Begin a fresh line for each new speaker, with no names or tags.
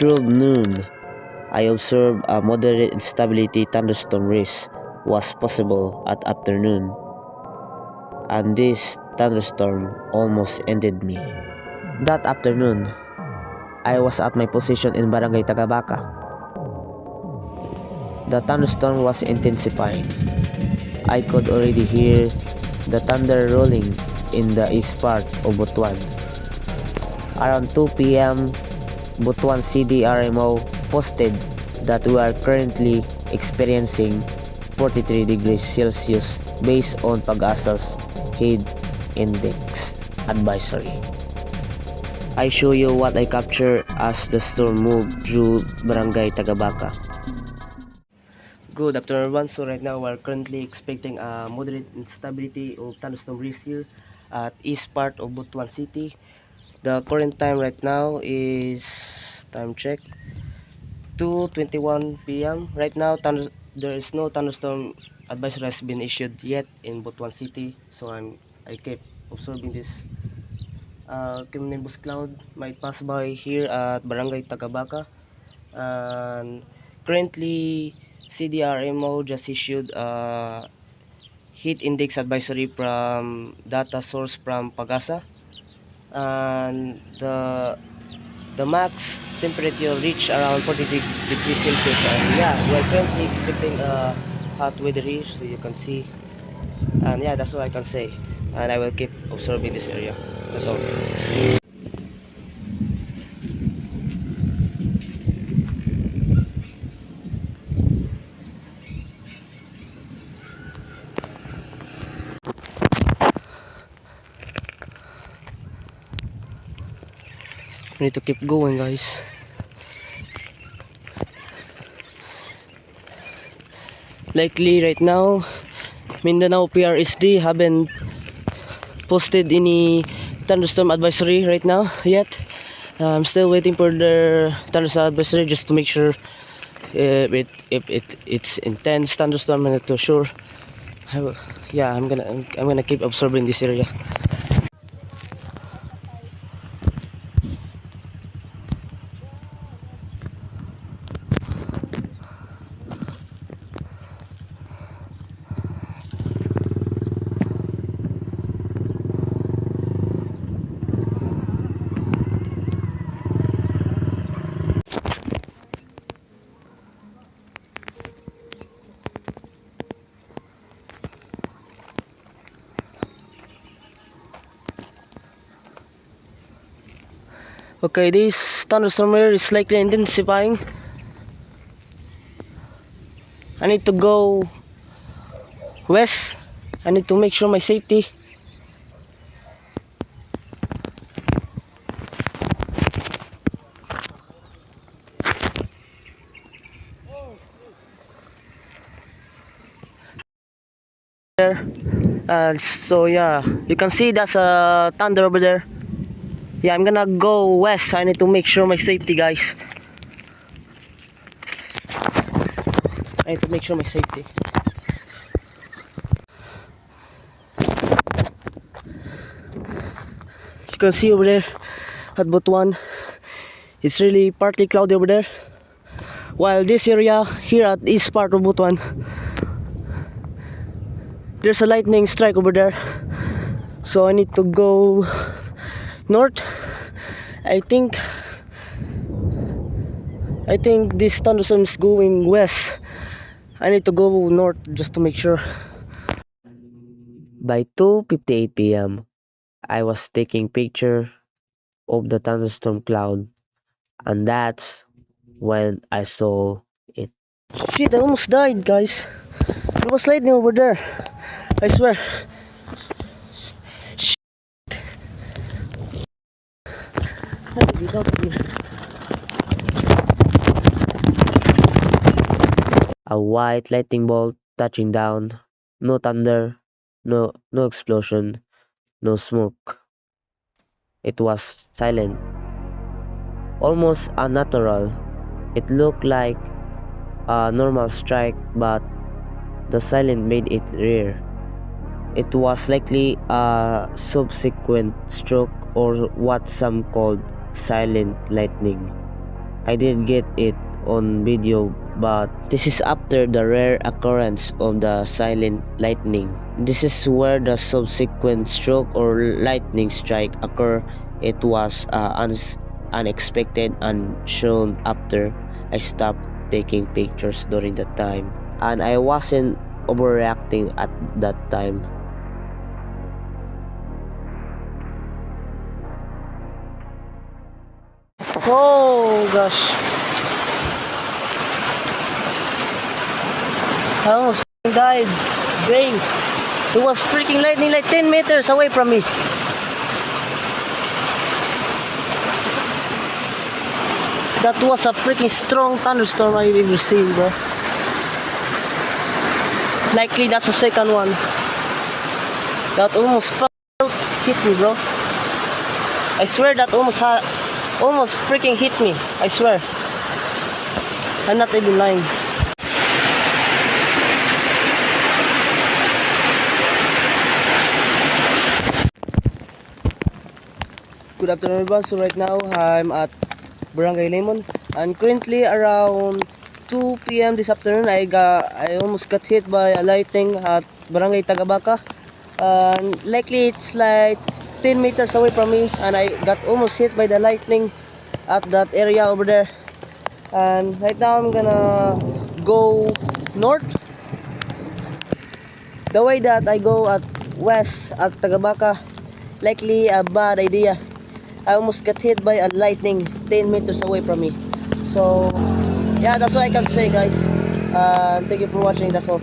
12 noon, I observed a moderate instability thunderstorm risk was possible at afternoon, and this thunderstorm almost ended me. That afternoon, I was at my position in Barangay Tagabaka. The thunderstorm was intensifying. I could already hear the thunder rolling in the east part of Butuan. Around 2 p.m., Butuan CDRMO posted that we are currently experiencing 43 degrees Celsius based on Pag-asa's heat index advisory. I show you what I captured as the storm moved through Barangay Tagabaka. Good afternoon everyone. So right now we're currently expecting a moderate instability of thunderstorm risk here at east part of Butuan City. The current time right now is, time check, 2:21 p.m. Right now there is no thunderstorm advisory has been issued yet in Butuan City. So I kept observing this cumulonimbus cloud might pass by here at Barangay Tagabaka, and currently CDRMO just issued a heat index advisory from data source from Pag-asa, and the max temperature reached around 40 degrees Celsius, and yeah, we're currently expecting a hot weather here, so you can see, and yeah, that's all I can say, and I will keep observing this area. That's all. We need to keep going, guys. Likely right now Mindanao PRSD haven't posted any thunderstorm advisory right now yet. I'm still waiting for the thunderstorm advisory just to make sure it's intense thunderstorm. I'm not too sure. Yeah, I'm gonna keep observing this area. Okay, this thunderstorm here is likely intensifying. I need to go west. I need to make sure my safety. So yeah, you can see that's a thunder over there. Yeah, I'm gonna go west. I need to make sure my safety, guys. I need to make sure my safety. You can see over there at Butuan, it's really partly cloudy over there. While this area here at east part of Butuan, there's a lightning strike over there. So I need to go north. I think this thunderstorm is going west. I need to go north just to make sure. By 2:58 p.m. I was taking picture of the thunderstorm cloud, and that's when I saw it. Shit, I almost died, guys. There was lightning over there, I swear. Shit. How did we get here? A white lightning bolt touching down. No thunder, no explosion, no smoke. It was silent, almost unnatural. It looked like a normal strike, but the silence made it rare. It was likely a subsequent stroke, or what some called silent lightning. I did get it on video, but this is after the rare occurrence of the silent lightning. This is where the subsequent stroke or lightning strike occur. It was unexpected and shown after I stopped taking pictures during that time, and I wasn't overreacting at that time.
Oh gosh. I almost died. Dang. It was freaking lightning like 10 meters away from me. That was a freaking strong thunderstorm I've ever seen, bro. Likely that's the second one. That almost hit me, bro. I swear that almost freaking hit me. I swear. I'm not even lying. Good afternoon, everyone. So right now I'm at Barangay Lemon, and currently around 2 p.m. this afternoon I almost got hit by a lightning at Barangay Tagabaka. And likely it's like 10 meters away from me, and I got almost hit by the lightning at that area over there. And right now I'm gonna go north. The way that I go at west at Tagabaka, likely a bad idea. I almost got hit by a lightning 10 meters away from me. So yeah, that's what I can say, guys. Thank you for watching. That's all.